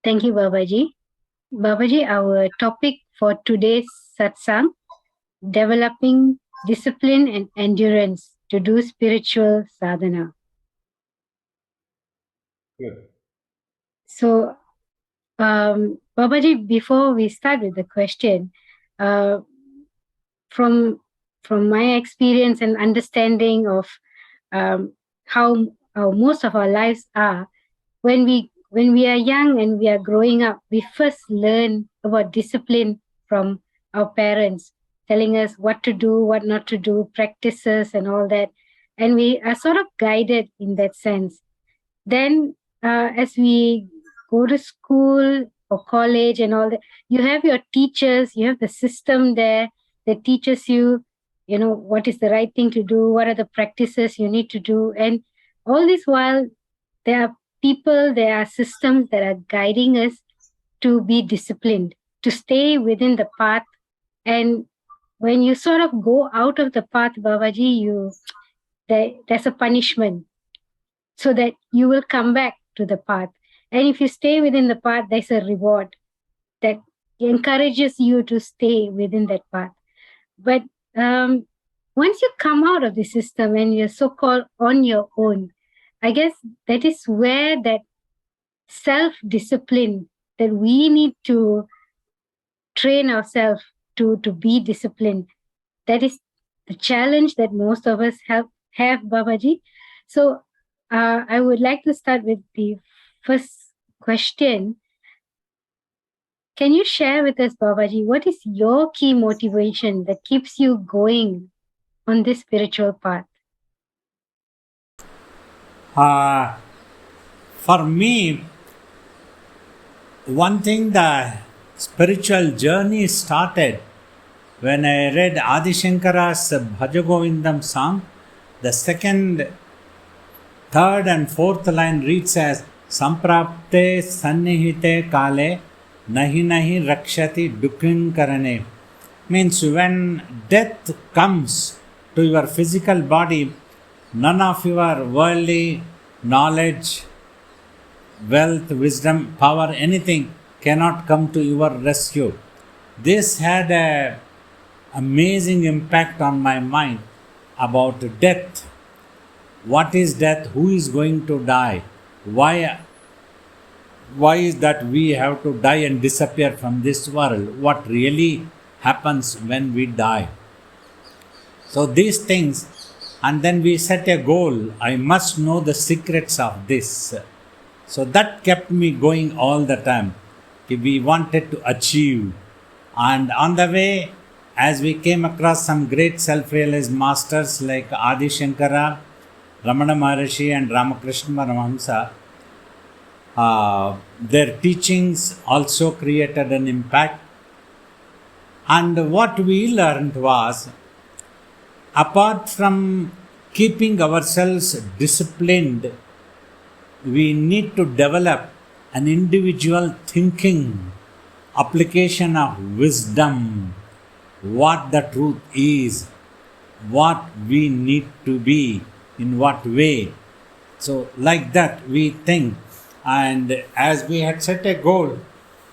Thank you, Babaji. Babaji, our topic for today's satsang, developing discipline and endurance to do spiritual sadhana. Good. So, Babaji, before we start with the question, uh, from my experience and understanding of how most of our lives are, when we are young and we are growing up, we first learn about discipline from our parents, telling us what to do, what not to do, practices and all that, and we are sort of guided in that sense. Then as we go to school or college and all that, you have your teachers, you have the system there that teaches you, what is the right thing to do, what are the practices you need to do. And all this while, there are people, there are systems that are guiding us to be disciplined, to stay within the path. And when you sort of go out of the path, Babaji, there's a punishment so that you will come back to the path. And if you stay within the path, there's a reward that encourages you to stay within that path. But once you come out of the system and you're so-called on your own, I guess that is where that self-discipline that we need to train ourselves to be disciplined. That is the challenge that most of us have, Babaji. So I would like to start with the first question. Can you share with us, Babaji, what is your key motivation that keeps you going on this spiritual path? For me, one thing, the spiritual journey started when I read Adi Shankara's Bhajagovindam song. The second, third and fourth line reads as Samprapte Sannihite Kale Nahi Nahi Rakshati Dukhin Karane. Means when death comes to your physical body, none of your worldly knowledge, wealth, wisdom, power, anything cannot come to your rescue. This had an amazing impact on my mind about death. What is death? Who is going to die? Why is that we have to die and disappear from this world? What really happens when we die? So these things, and then we set a goal. I must know the secrets of this. So that kept me going all the time. We wanted to achieve. And on the way, as we came across some great self-realized masters like Adi Shankara, Ramana Maharishi and Ramakrishna Paramahamsa, their teachings also created an impact. And what we learned was, apart from keeping ourselves disciplined, we need to develop an individual thinking, application of wisdom, what the truth is, what we need to be, in what way. So like that we think, and as we had set a goal,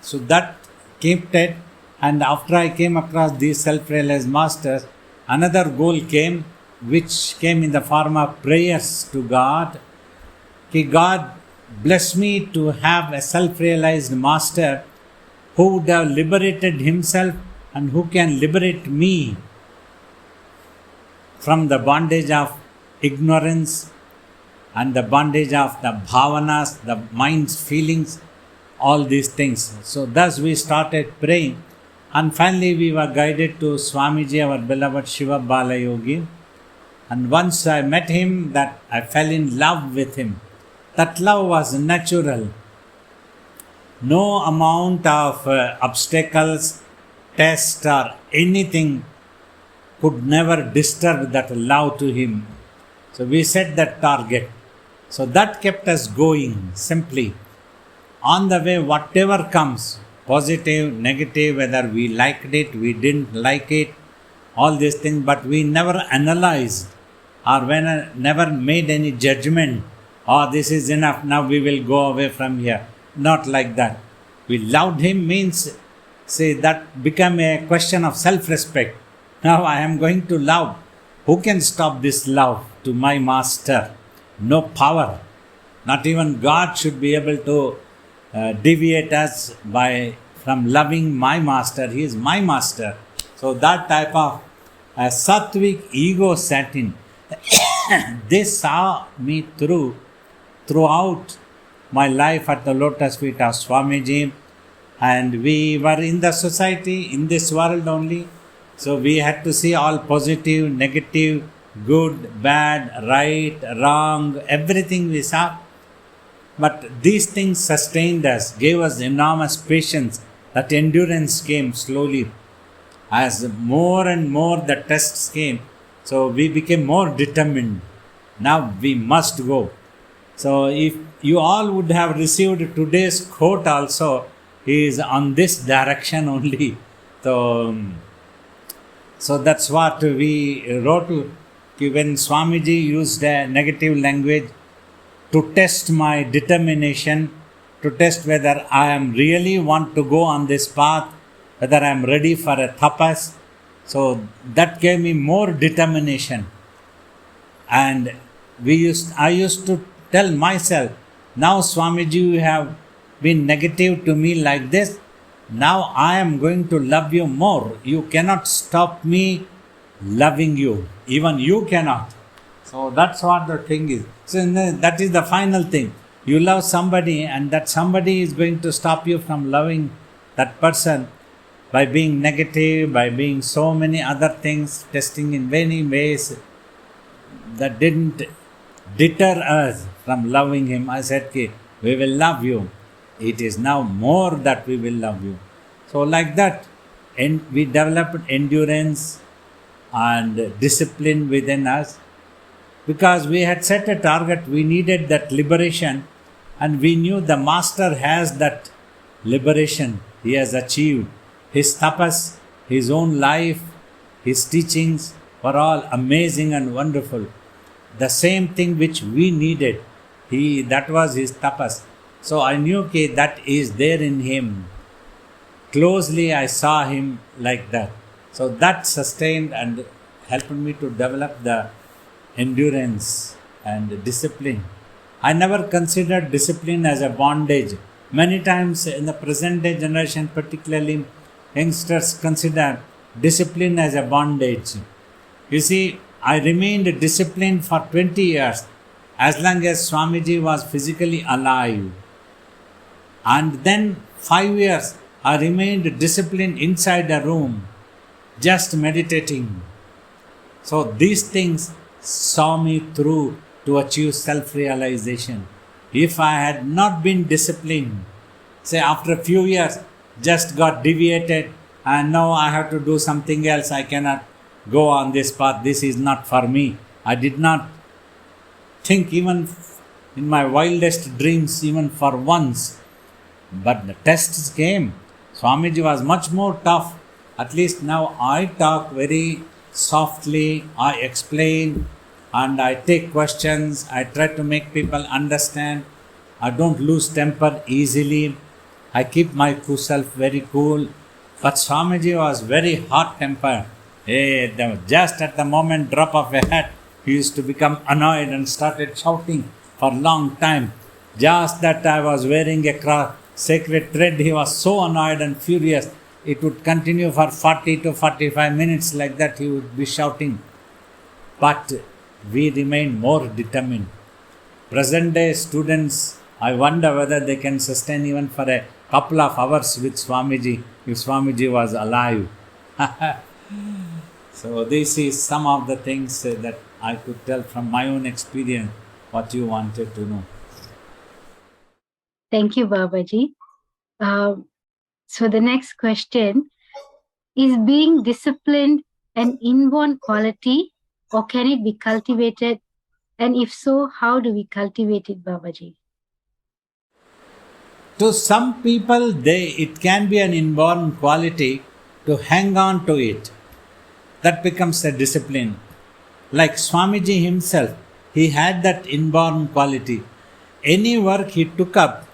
so that kept it. And after I came across these self-realized masters, another goal came, which came in the form of prayers to God. God bless me to have a self-realized master who would have liberated himself and who can liberate me from the bondage of ignorance and the bondage of the bhavanas, the mind's feelings, all these things. So thus we started praying, and finally we were guided to Swamiji, our beloved Shiva Bala Yogi. And once I met him, that I fell in love with him. That love was natural. No amount of obstacles, tests or anything could never disturb that love to him. So we set that target. So that kept us going simply. On the way, whatever comes, positive, negative, whether we liked it, we didn't like it, all these things, but we never analyzed or never made any judgment. Oh, this is enough, now we will go away from here. Not like that. We loved him means, say, that become a question of self-respect. Now I am going to love. Who can stop this love to my master? No power. Not even God should be able to deviate us from loving my master. He is my master. So that type of sattvic ego set in. This saw me throughout my life at the lotus feet of Swamiji, and we were in the society, in this world only. So we had to see all positive, negative, good, bad, right, wrong, everything we saw. But these things sustained us, gave us enormous patience. That endurance came slowly. As more and more the tests came, so we became more determined. Now we must go. So if you all would have received today's quote also, he is on this direction only. So that's what we wrote when Swamiji used a negative language to test my determination, to test whether I am really want to go on this path, whether I am ready for a tapas. So that gave me more determination. And I used to tell myself, now Swamiji, you have been negative to me like this. Now I am going to love you more. You cannot stop me loving you. Even you cannot. So that's what the thing is. So that is the final thing. You love somebody, and that somebody is going to stop you from loving that person by being negative, by being so many other things, testing in many ways. That didn't deter us from loving him. I said, we will love you. It is now more that we will love you. So like that, and we developed endurance and discipline within us, because we had set a target. We needed that liberation, and we knew the master has that liberation. He has achieved. His tapas, his own life, his teachings were all amazing and wonderful. The same thing which we needed, that was his tapas. So I knew that is there in him. Closely I saw him like that. So that sustained and helped me to develop the endurance and discipline. I never considered discipline as a bondage. Many times in the present day generation, particularly youngsters, consider discipline as a bondage. You see, I remained disciplined for 20 years, as long as Swamiji was physically alive. And then 5 years, I remained disciplined inside a room, just meditating. So these things saw me through to achieve self-realization. If I had not been disciplined, say after a few years, just got deviated, and now I have to do something else, I cannot go on this path, this is not for me. I did not think even in my wildest dreams, even for once. But the tests came. Swamiji was much more tough. At least now I talk very softly, I explain, and I take questions. I try to make people understand. I don't lose temper easily. I keep myself very cool. But Swamiji was very hot-tempered. Just at the moment drop of a hat, he used to become annoyed and started shouting for a long time. Just that I was wearing a sacred thread, he was so annoyed and furious. It would continue for 40 to 45 minutes like that, he would be shouting. But we remained more determined. Present day students, I wonder whether they can sustain even for a couple of hours with Swamiji, if Swamiji was alive. So this is some of the things that I could tell from my own experience, what you wanted to know. Thank you, Babaji. So the next question, is being disciplined an inborn quality, or can it be cultivated? And if so, how do we cultivate it, Babaji? To some people, it can be an inborn quality to hang on to it. That becomes a discipline. Like Swamiji himself, he had that inborn quality. Any work he took up,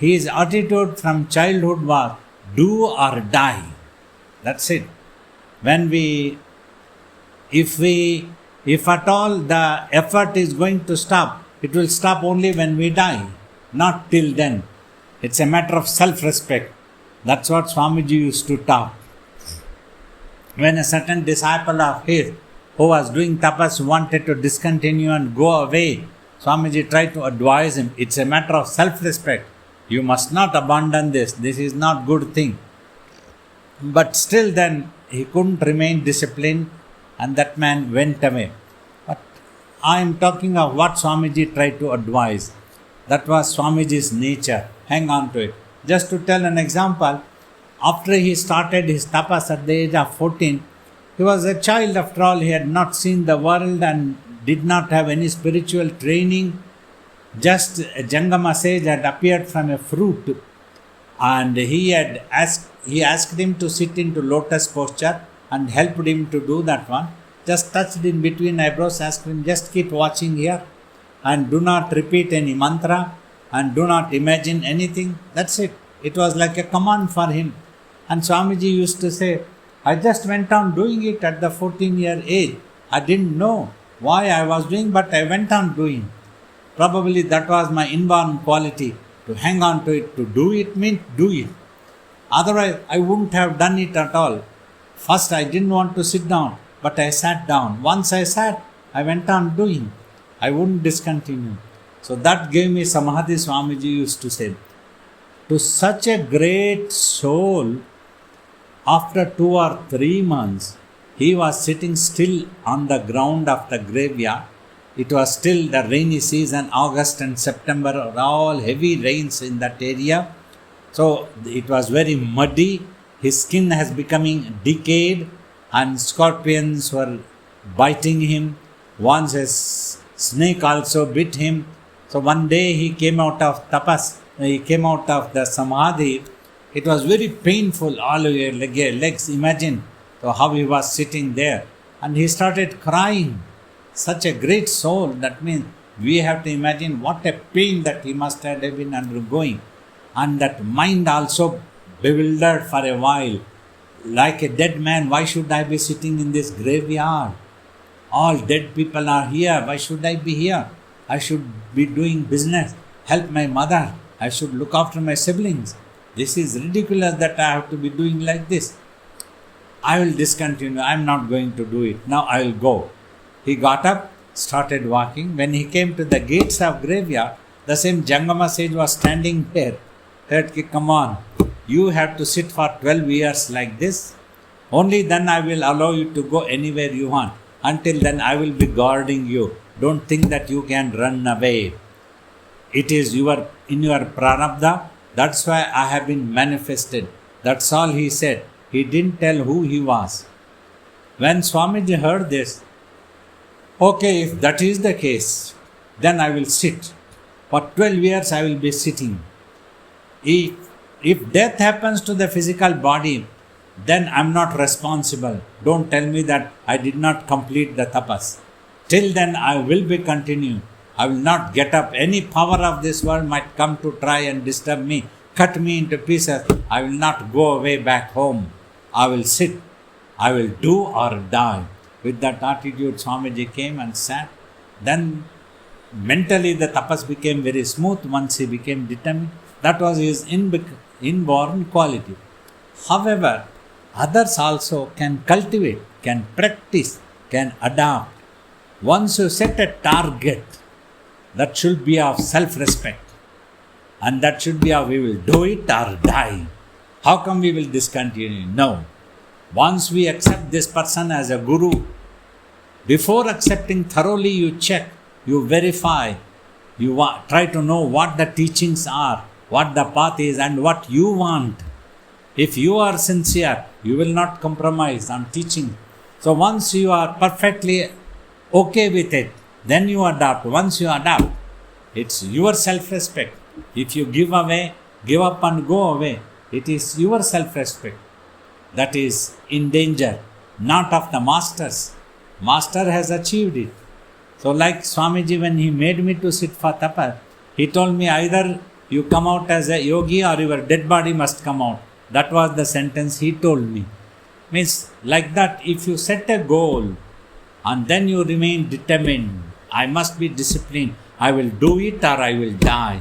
his attitude from childhood was do or die. That's it. When if at all the effort is going to stop, it will stop only when we die, not till then. It's a matter of self-respect. That's what Swamiji used to talk. When a certain disciple of his who was doing tapas wanted to discontinue and go away, Swamiji tried to advise him, it's a matter of self-respect. You must not abandon this. This is not good thing. But still then, he couldn't remain disciplined and that man went away. But I am talking of what Swamiji tried to advise. That was Swamiji's nature. Hang on to it. Just to tell an example, after he started his tapas at the age of 14, he was a child after all. He had not seen the world and did not have any spiritual training. Just a Jangama sage had appeared from a fruit and he asked him to sit into lotus posture and helped him to do that one. Just touched in between eyebrows, asked him, just keep watching here and do not repeat any mantra and do not imagine anything. That's it. It was like a command for him. And Swamiji used to say, I just went on doing it at the 14-year age. I didn't know why I was doing, but I went on doing. Probably that was my inborn quality, to hang on to it. To do it meant do it. Otherwise, I wouldn't have done it at all. First, I didn't want to sit down, but I sat down. Once I sat, I went on doing. I wouldn't discontinue. So that gave me Samadhi. Swamiji used to say, to such a great soul, after 2 or 3 months, he was sitting still on the ground of the graveyard. It was still the rainy season, August and September are all heavy rains in that area. So it was very muddy. His skin has becoming decayed and scorpions were biting him. Once a snake also bit him. So one day he came out of tapas, he came out of the samadhi. It was very painful, all your legs. Imagine how he was sitting there. And he started crying. Such a great soul. That means we have to imagine what a pain that he must have been undergoing. And that mind also bewildered for a while. Like a dead man, why should I be sitting in this graveyard? All dead people are here. Why should I be here? I should be doing business, help my mother. I should look after my siblings. This is ridiculous that I have to be doing like this. I will discontinue. I am not going to do it. Now I will go. He got up, started walking. When he came to the gates of graveyard, the same Jangama sage was standing there. Said, come on, you have to sit for 12 years like this. Only then I will allow you to go anywhere you want. Until then I will be guarding you. Don't think that you can run away. It is in your prarabdha. That's why I have been manifested. That's all he said. He didn't tell who he was. When Swamiji heard this, okay, if that is the case, then I will sit. For 12 years I will be sitting. If death happens to the physical body, then I am not responsible. Don't tell me that I did not complete the tapas. Till then I will be continuing. I will not get up. Any power of this world might come to try and disturb me, cut me into pieces. I will not go away back home. I will sit. I will do or die. With that attitude, Swamiji came and sat. Then mentally the tapas became very smooth once he became determined. That was his inborn quality. However, others also can cultivate, can practice, can adapt. Once you set a target, that should be of self-respect. And that should be of we will do it or die. How come we will discontinue? No. Once we accept this person as a guru, before accepting thoroughly you check, you verify, you try to know what the teachings are, what the path is and what you want. If you are sincere, you will not compromise on teaching. So once you are perfectly okay with it, then you adopt. Once you adopt, it's your self-respect. If you give up and go away, it is your self-respect that is in danger, not of the master's. Master has achieved it. So like Swamiji, when he made me to sit for tapa, he told me either you come out as a yogi or your dead body must come out. That was the sentence he told me. Means like that, if you set a goal and then you remain determined, I must be disciplined, I will do it or I will die.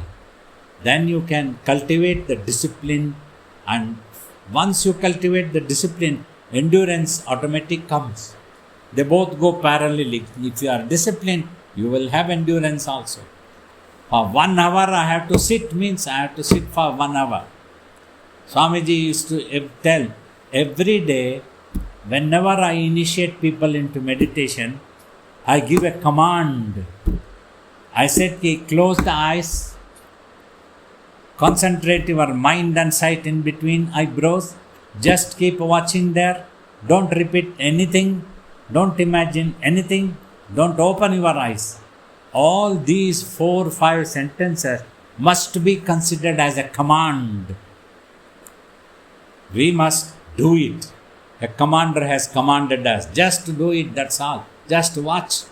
Then you can cultivate the discipline, and once you cultivate the discipline, endurance automatic comes. They both go parallelly. If you are disciplined, you will have endurance also. For 1 hour I have to sit means I have to sit for 1 hour. Swamiji used to tell, every day, whenever I initiate people into meditation, I give a command. I said, close the eyes, concentrate your mind and sight in between eyebrows, just keep watching there, don't repeat anything, don't imagine anything, don't open your eyes. All these 4-5 sentences must be considered as a command. We must do it. A commander has commanded us. Just do it, that's all. Just watch.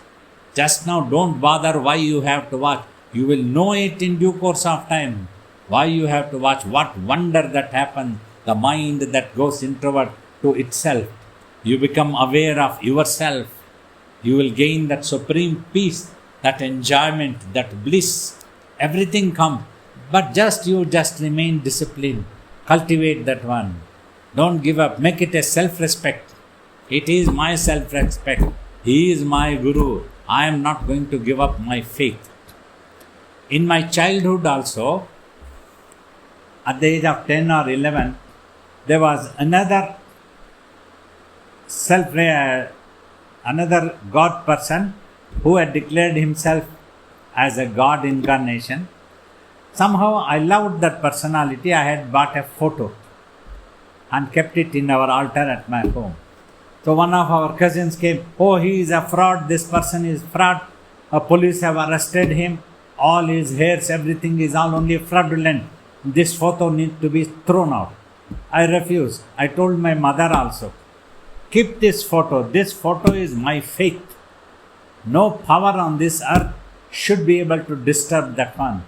Just now, don't bother why you have to watch. You will know it in due course of time. Why you have to watch. What wonder that happens. The mind that goes introvert to itself. You become aware of yourself. You will gain that supreme peace, that enjoyment, that bliss. Everything comes. But you just remain disciplined. Cultivate that one. Don't give up. Make it a self-respect. It is my self-respect. He is my Guru. I am not going to give up my faith. In my childhood also, at the age of 10 or 11, there was another another God person who had declared himself as a God incarnation. Somehow I loved that personality. I had bought a photo and kept it in our altar at my home. So one of our cousins came, oh, he is a fraud, this person is fraud, police have arrested him, all his hairs, everything is all only fraudulent, this photo needs to be thrown out. I refused. I told my mother also, keep this photo is my faith. No power on this earth should be able to disturb that one.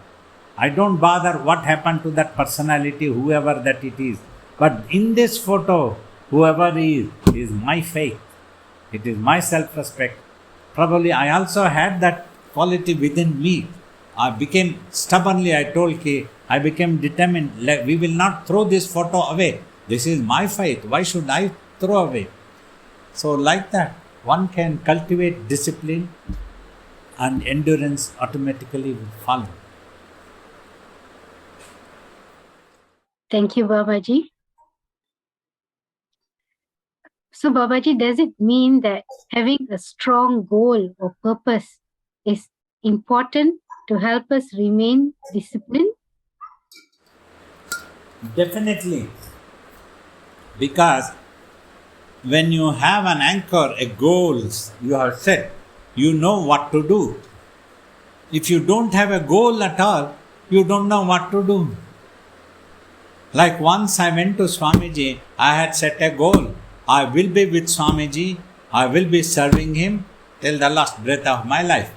I don't bother what happened to that personality, whoever that it is. But in this photo, whoever is my faith. It is my self-respect. Probably I also had that quality within me. I became stubbornly, I became determined. We will not throw this photo away. This is my faith. Why should I throw away? So like that, one can cultivate discipline and endurance automatically will follow. Thank you, Babaji. So, Babaji, does it mean that having a strong goal or purpose is important to help us remain disciplined? Definitely. Because when you have an anchor, a goal you have set, you know what to do. If you don't have a goal at all, you don't know what to do. Like once I went to Swamiji, I had set a goal. I will be with Swamiji, I will be serving him till the last breath of my life.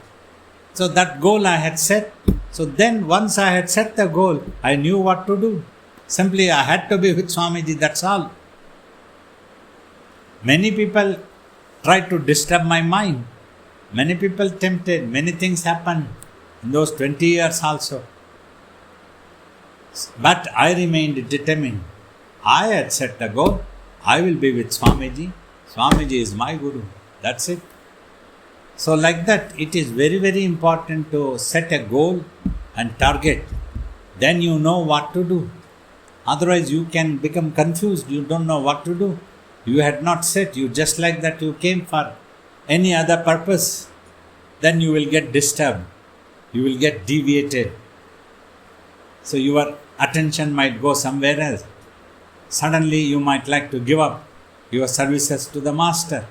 So that goal I had set. So then once I had set the goal, I knew what to do. Simply I had to be with Swamiji, that's all. Many people tried to disturb my mind. Many people tempted, many things happened in those 20 years also. But I remained determined. I had set the goal. I will be with Swamiji. Swamiji is my Guru. That's it. So like that, it is very, very important to set a goal and target. Then you know what to do. Otherwise you can become confused. You don't know what to do. You had not set. You just like that you came for any other purpose. Then you will get disturbed. You will get deviated. So your attention might go somewhere else. Suddenly you might like to give up your services to the master.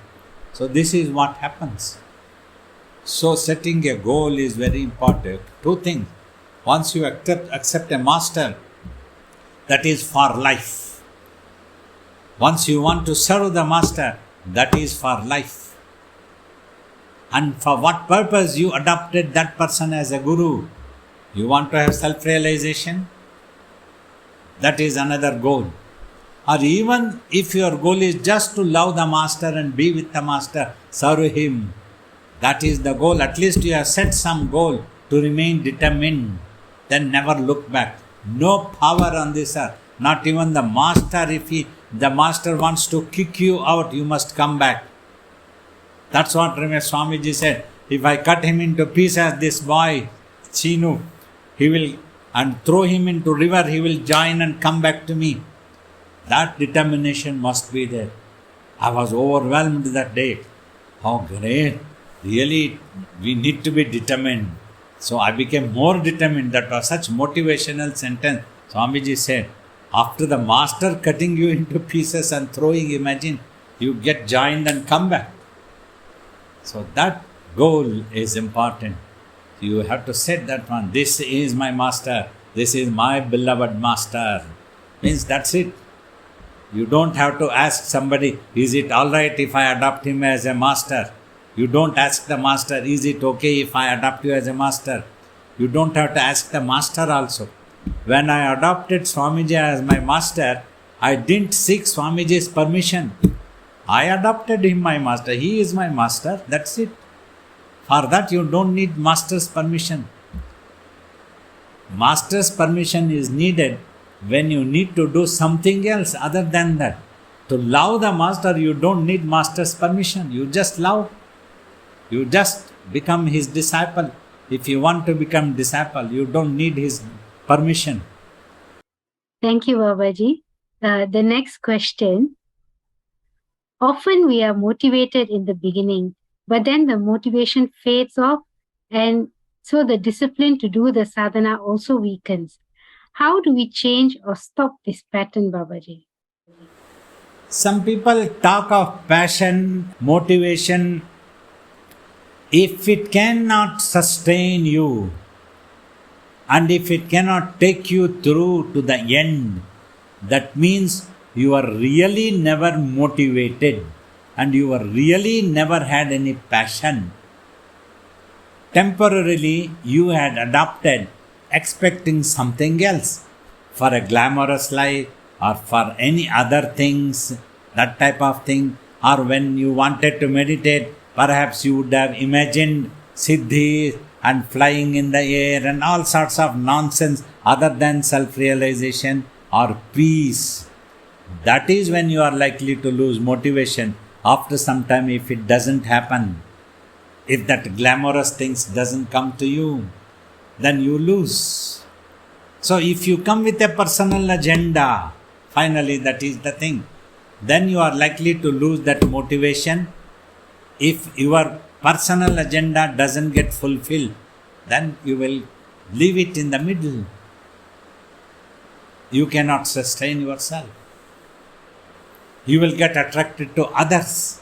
So this is what happens. So setting a goal is very important. Two things. Once you accept a master, that is for life. Once you want to serve the master, that is for life. And for what purpose you adopted that person as a guru? You want to have self-realization? That is another goal. Or even if your goal is just to love the master and be with the master, serve him, that is the goal. At least you have set some goal to remain determined. Then never look back. No power on this earth. Not even the master. If the master wants to kick you out, you must come back. That's what Ramesh Swamiji said. If I cut him into pieces, this boy, Chinu, he will, and throw him into river, he will join and come back to me. That determination must be there. I was overwhelmed that day. How great. Really, we need to be determined. So I became more determined. That was such motivational sentence. Swamiji said, after the master cutting you into pieces and throwing, imagine, you get joined and come back. So that goal is important. You have to set that one. This is my master. This is my beloved master. Means that's it. You don't have to ask somebody, is it alright if I adopt him as a master? You don't ask the master, is it okay if I adopt you as a master? You don't have to ask the master also. When I adopted Swamiji as my master, I didn't seek Swamiji's permission. I adopted him my master. He is my master. That's it. For that you don't need master's permission. Master's permission is needed when you need to do something else other than that. To love the master, you don't need master's permission. You just love. You just become his disciple. If you want to become disciple, you don't need his permission. Thank you, Babaji. The next question. Often we are motivated in the beginning, but then the motivation fades off, and so the discipline to do the sadhana also weakens. How do we change or stop this pattern, Babaji? Some people talk of passion, motivation. If it cannot sustain you, and if it cannot take you through to the end, that means you are really never motivated and you are really never had any passion. Temporarily, you had adopted expecting something else for a glamorous life or for any other things, that type of thing. Or when you wanted to meditate, perhaps you would have imagined siddhi and flying in the air and all sorts of nonsense other than self-realization or peace. That is when you are likely to lose motivation after some time if it doesn't happen. If that glamorous things doesn't come to you, then you lose. So if you come with a personal agenda, finally that is the thing, then you are likely to lose that motivation. If your personal agenda doesn't get fulfilled, then you will leave it in the middle. You cannot sustain yourself. You will get attracted to others'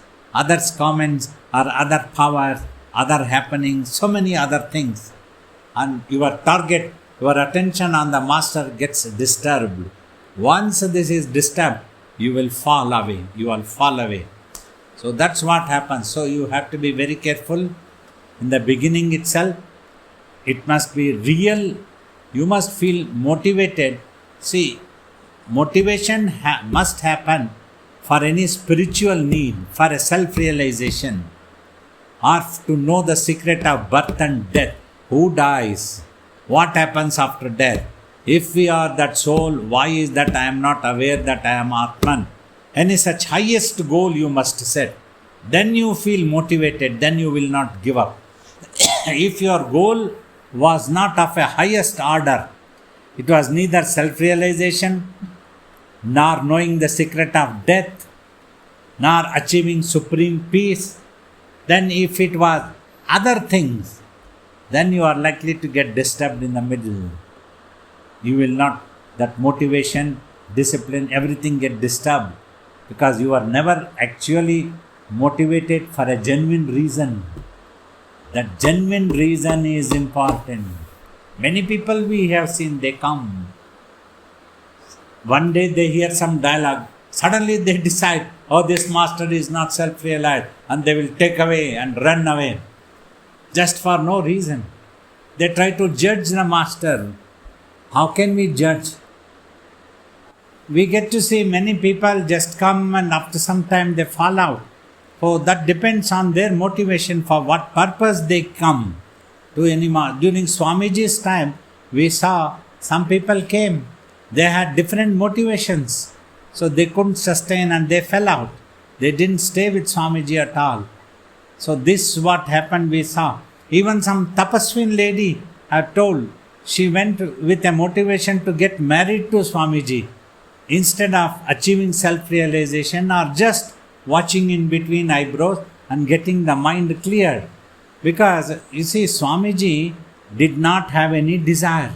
comments or other powers, other happenings, so many other things. And your target, your attention on the master gets disturbed. Once this is disturbed, you will fall away. You will fall away. So that's what happens. So you have to be very careful. In the beginning itself, it must be real. You must feel motivated. See, motivation must happen for any spiritual need, for a self-realization, or to know the secret of birth and death. Who dies? What happens after death? If we are that soul, why is that I am not aware that I am Atman? Any such highest goal you must set. Then you feel motivated, then you will not give up. If your goal was not of a highest order, it was neither self-realization, nor knowing the secret of death, nor achieving supreme peace, then if it was other things, then you are likely to get disturbed in the middle. You will not, that motivation, discipline, everything get disturbed because you are never actually motivated for a genuine reason. That genuine reason is important. Many people we have seen, they come. One day they hear some dialogue. Suddenly they decide, oh, this master is not self-realized, and they will take away and run away. Just for no reason. They try to judge the master. How can we judge? we get to see many people just come and after some time they fall out. So that depends on their motivation for what purpose they come to any during Swamiji's time. We saw some people came, they had different motivations, so they couldn't sustain and they fell out. They didn't stay with Swamiji at all. So this is what happened, we saw. Even some Tapaswin lady have told, she went with a motivation to get married to Swamiji instead of achieving self-realization or just watching in between eyebrows and getting the mind cleared. Because you see, Swamiji did not have any desire.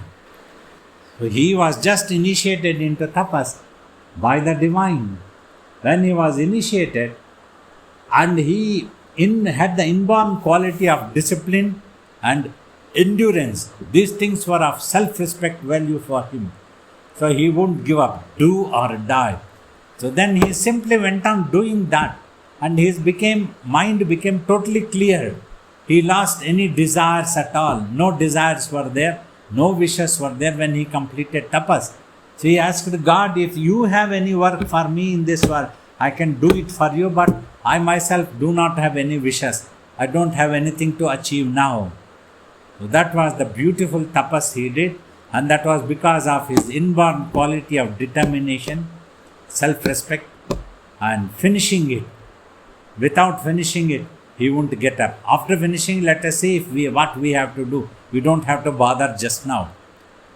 So he was just initiated into tapas by the divine. When he was initiated, and he had the inborn quality of discipline and endurance, these things were of self-respect value for him. So he wouldn't give up, do or die. So then he simply went on doing that, and his mind became totally clear. He lost any desires at all. No desires were there, no wishes were there when he completed tapas. So he asked God, if you have any work for me in this world, I can do it for you, but I myself do not have any wishes. I don't have anything to achieve now. So that was the beautiful tapas he did, and that was because of his inborn quality of determination, self-respect, and finishing it. Without finishing it, he won't get up. After finishing, let us see what we have to do. We don't have to bother just now.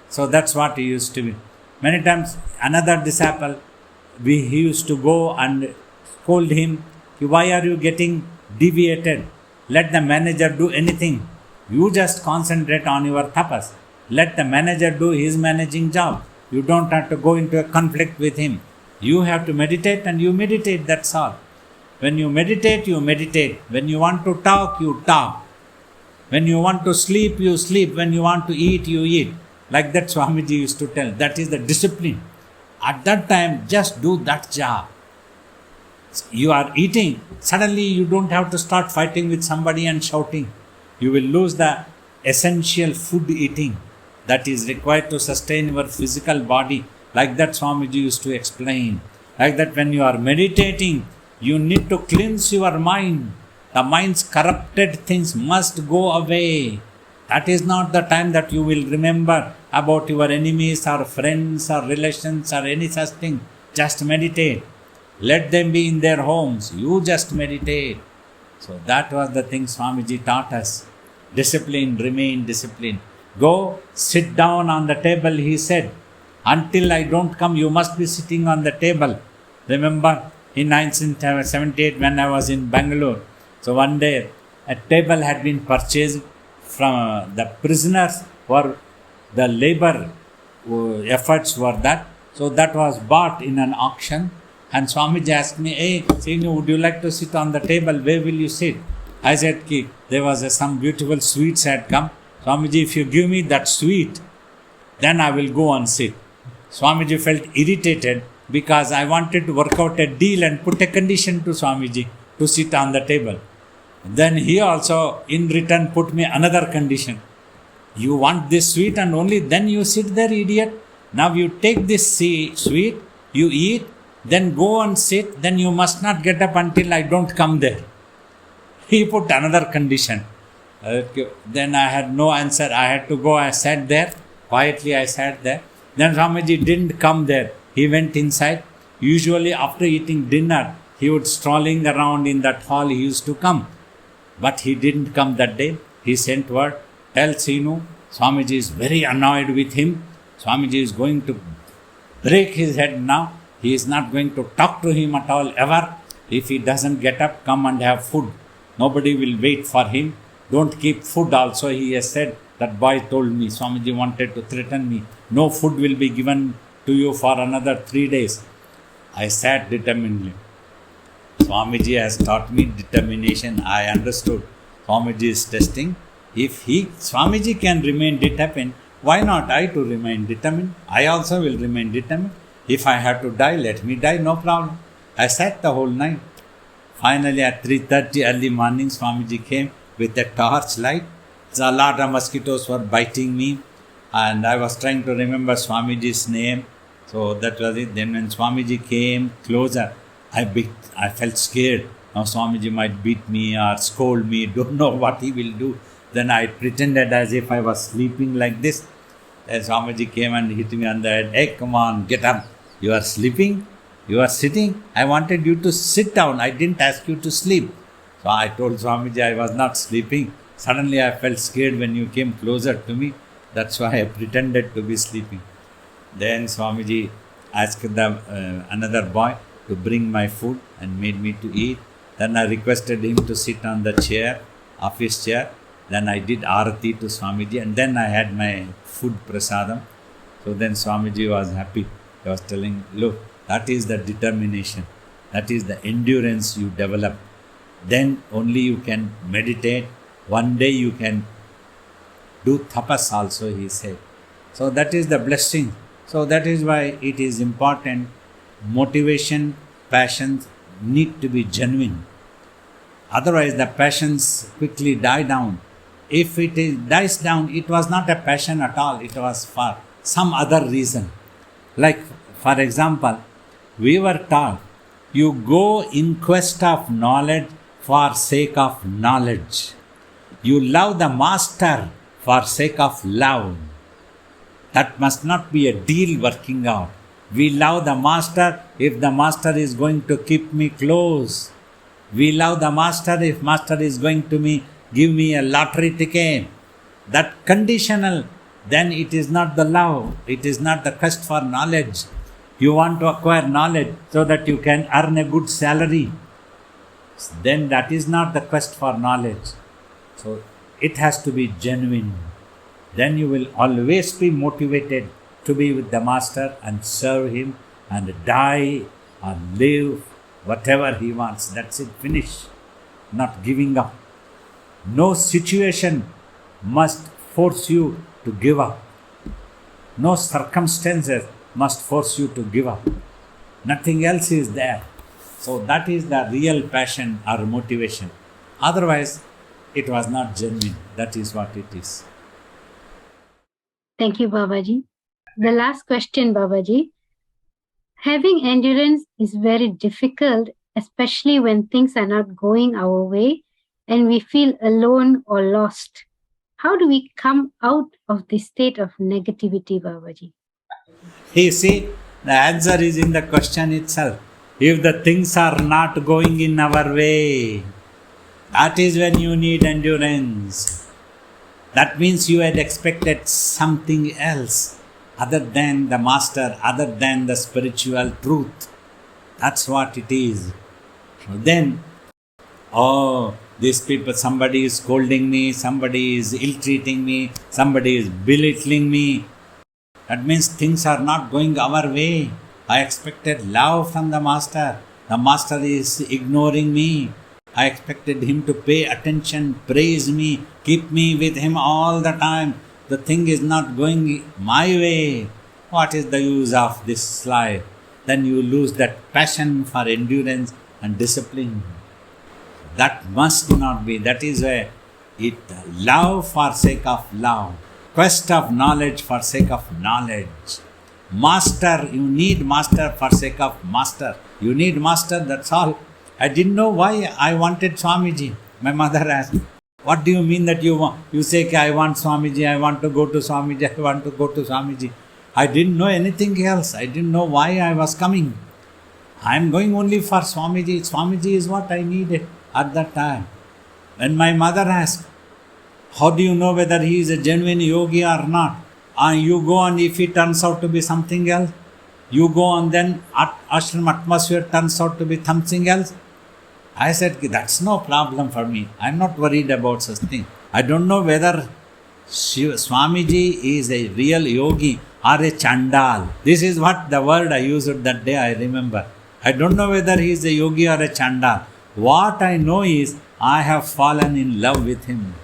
So that's what he used to be. Many times, another disciple, he used to go and scold him, why are you getting deviated? Let the manager do anything. You just concentrate on your tapas. Let the manager do his managing job. You don't have to go into a conflict with him. You have to meditate and you meditate, that's all. When you meditate, you meditate. When you want to talk, you talk. When you want to sleep, you sleep. When you want to eat, you eat. Like that Swamiji used to tell. That is the discipline. At that time, just do that job. You are eating. Suddenly, you don't have to start fighting with somebody and shouting. You will lose the essential food eating that is required to sustain your physical body. Like that Swamiji used to explain. Like that when you are meditating, you need to cleanse your mind. The mind's corrupted things must go away. That is not the time that you will remember about your enemies or friends or relations or any such thing. Just meditate. Let them be in their homes. You just meditate. So that was the thing Swamiji taught us. Discipline, remain disciplined. Go sit down on the table, he said. Until I don't come, you must be sitting on the table. Remember, in 1978 when I was in Bangalore, so one day a table had been purchased from the prisoners, or the labor efforts were that. So that was bought in an auction, and Swamiji asked me, hey Sinu, would you like to sit on the table? Where will you sit? I said, there was some beautiful sweets had come. Swamiji, if you give me that sweet, then I will go and sit. Swamiji felt irritated because I wanted to work out a deal and put a condition to Swamiji to sit on the table. Then he also in return put me another condition. You want this sweet and only then you sit there, idiot. Now you take this sweet, you eat, then go and sit, then you must not get up until I don't come there. He put another condition. Then I had no answer. I had to go. I sat there. Quietly I sat there. Then Swamiji didn't come there. He went inside. Usually after eating dinner, he would strolling around in that hall. He used to come. But he didn't come that day. He sent word, tell Sinu, Swamiji is very annoyed with him. Swamiji is going to break his head now. He is not going to talk to him at all ever. If he doesn't get up, come and have food. Nobody will wait for him. Don't keep food also, he has said. That boy told me, Swamiji wanted to threaten me. No food will be given to you for another 3 days. I sat determinedly. Swamiji has taught me determination. I understood. Swamiji is testing. If Swamiji can remain determined, why not I to remain determined? I also will remain determined. If I have to die, let me die, no problem. I sat the whole night. Finally at 3:30 early morning, Swamiji came with a torch light. A lot of mosquitoes were biting me, and I was trying to remember Swamiji's name. So that was it. Then when Swamiji came closer, I felt scared. Now Swamiji might beat me or scold me, don't know what he will do. Then I pretended as if I was sleeping like this. Then Swamiji came and hit me on the head. Hey, come on, get up. You are sleeping? You are sitting? I wanted you to sit down. I didn't ask you to sleep. So I told Swamiji I was not sleeping. Suddenly I felt scared when you came closer to me. That's why I pretended to be sleeping. Then Swamiji asked another boy to bring my food and made me to eat. Then I requested him to sit on the chair, office chair. Then I did arati to Swamiji, and then I had my food prasadam. So then Swamiji was happy. He was telling, look, that is the determination. That is the endurance you develop. Then only you can meditate. One day you can do tapas also, he said. So that is the blessing. So that is why it is important. Motivation, passions need to be genuine. Otherwise the passions quickly die down. If dies down, it was not a passion at all. It was for some other reason. Like, for example, we were taught, you go in quest of knowledge for sake of knowledge. You love the master for sake of love. That must not be a deal working out. We love the master if the master is going to keep me close. We love the master if master is going to give me a lottery ticket. That conditional, then it is not the love. It is not the quest for knowledge. You want to acquire knowledge so that you can earn a good salary. Then that is not the quest for knowledge. So it has to be genuine. Then you will always be motivated to be with the master and serve him and die or live whatever he wants. That's it, finish. Not giving up. No situation must force you to give up. No circumstances must force you to give up. Nothing else is there. So that is the real passion or motivation. Otherwise, it was not genuine. That is what it is. Thank you, Babaji. The last question, Babaji. Having endurance is very difficult, especially when things are not going our way and we feel alone or lost. How do we come out of this state of negativity, Babaji? You see, the answer is in the question itself. If the things are not going in our way, that is when you need endurance. That means you had expected something else other than the master, other than the spiritual truth. That's what it is. Then, these people, somebody is scolding me, somebody is ill-treating me, somebody is belittling me. That means things are not going our way. I expected love from the master. The master is ignoring me. I expected him to pay attention, praise me, keep me with him all the time. The thing is not going my way. What is the use of this life? Then you lose that passion for endurance and discipline. That must not be. That is why love for sake of love. Quest of knowledge for sake of knowledge. Master, you need master for sake of master. You need master, that's all. I didn't know why I wanted Swamiji. My mother asked, what do you mean that you want? You say, I want Swamiji, I want to go to Swamiji, I want to go to Swamiji. I didn't know anything else. I didn't know why I was coming. I am going only for Swamiji. Swamiji is what I needed at that time. When my mother asked, how do you know whether he is a genuine yogi or not? You go and if he turns out to be something else, you go and then ashram atmosphere turns out to be something else. I said, that's no problem for me. I am not worried about such thing. I don't know whether Swamiji is a real yogi or a chandal. This is what the word I used that day, I remember. I don't know whether he is a yogi or a chandal. What I know is I have fallen in love with him.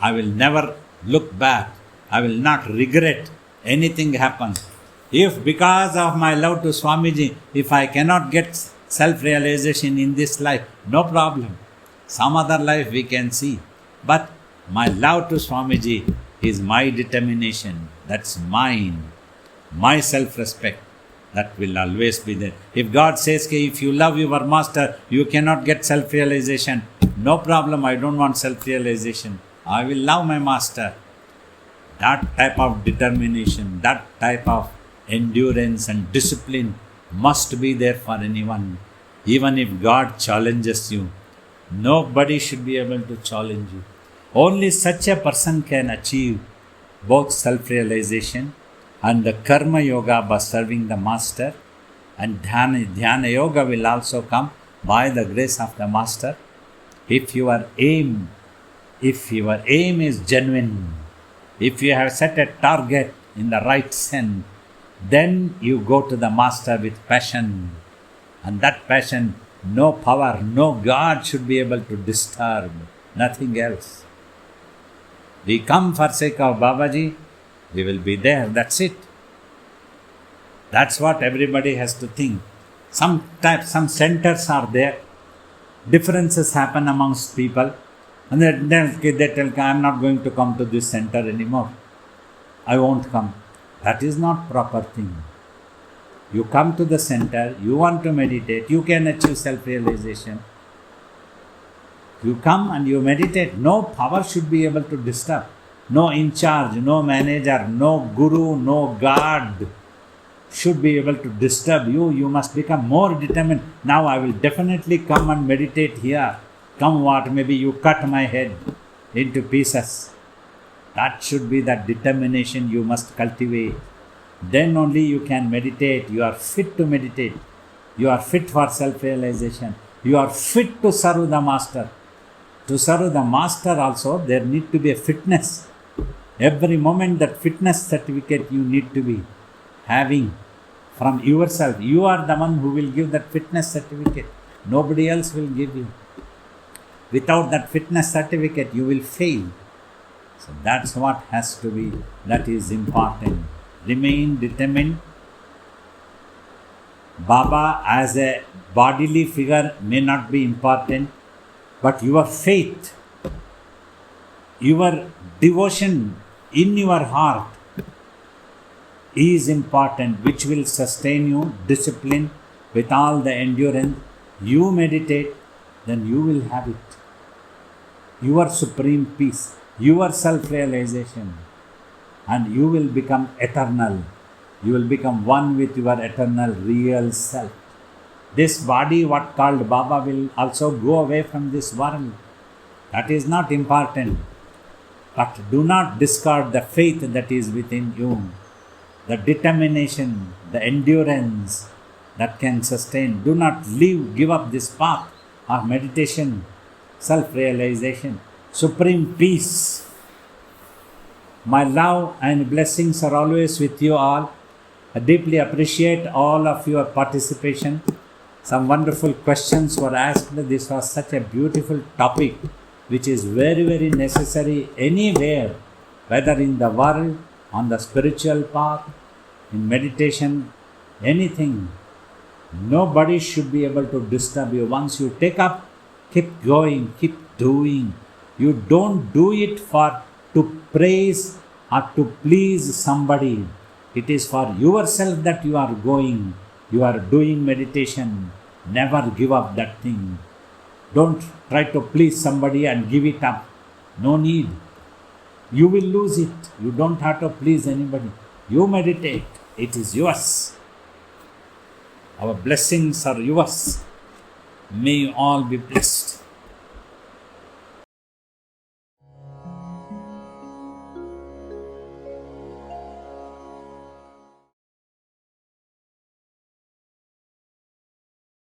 I will never look back. I will not regret anything happened. If because of my love to Swamiji, if I cannot get self-realization in this life, no problem. Some other life we can see. But my love to Swamiji is my determination. That's mine. My self-respect. That will always be there. If God says, if you love your master, you cannot get self-realization. No problem, I don't want self-realization. I will love my master. That type of determination, that type of endurance and discipline must be there for anyone. Even if God challenges you, nobody should be able to challenge you. Only such a person can achieve both self-realization and the karma yoga by serving the master, and dhyana yoga will also come by the grace of the master. If your aim is genuine, if you have set a target in the right sense, then you go to the master with passion, and that passion, no power, no God should be able to disturb, nothing else. We come for sake of Babaji, we will be there, that's it. That's what everybody has to think. Some centers are there, differences happen amongst people, and then they tell, I am not going to come to this center anymore. I won't come. That is not proper thing. You come to the center, you want to meditate, you can achieve self-realization. You come and you meditate, no power should be able to disturb. No in charge, no manager, no guru, no God should be able to disturb you. You must become more determined. Now I will definitely come and meditate here. Come what, maybe you cut my head into pieces. That should be that determination you must cultivate. Then only you can meditate. You are fit to meditate. You are fit for self-realization. You are fit to serve the master. To serve the master also, there need to be a fitness. Every moment that fitness certificate you need to be having from yourself. You are the one who will give that fitness certificate. Nobody else will give you. Without that fitness certificate, you will fail. So that's what has to be, that is important. Remain determined. Baba as a bodily figure may not be important, but your faith, your devotion in your heart is important, which will sustain you, discipline with all the endurance. You meditate, then you will have it. Your supreme peace, your self-realization, and you will become eternal. You will become one with your eternal real self. This body, what called Baba, will also go away from this world. That is not important. But do not discard the faith that is within you, the determination, the endurance that can sustain. Do not give up this path of meditation, self-realization, supreme peace. My love and blessings are always with you all. I deeply appreciate all of your participation. Some wonderful questions were asked. This was such a beautiful topic, which is very, very necessary anywhere, whether in the world, on the spiritual path, in meditation, anything. Nobody should be able to disturb you. Once you take up, keep going, keep doing. You don't do it to praise or to please somebody. It is for yourself that you are going. You are doing meditation. Never give up that thing. Don't try to please somebody and give it up. No need. You will lose it. You don't have to please anybody. You meditate. It is yours. Our blessings are yours. May you all be blessed.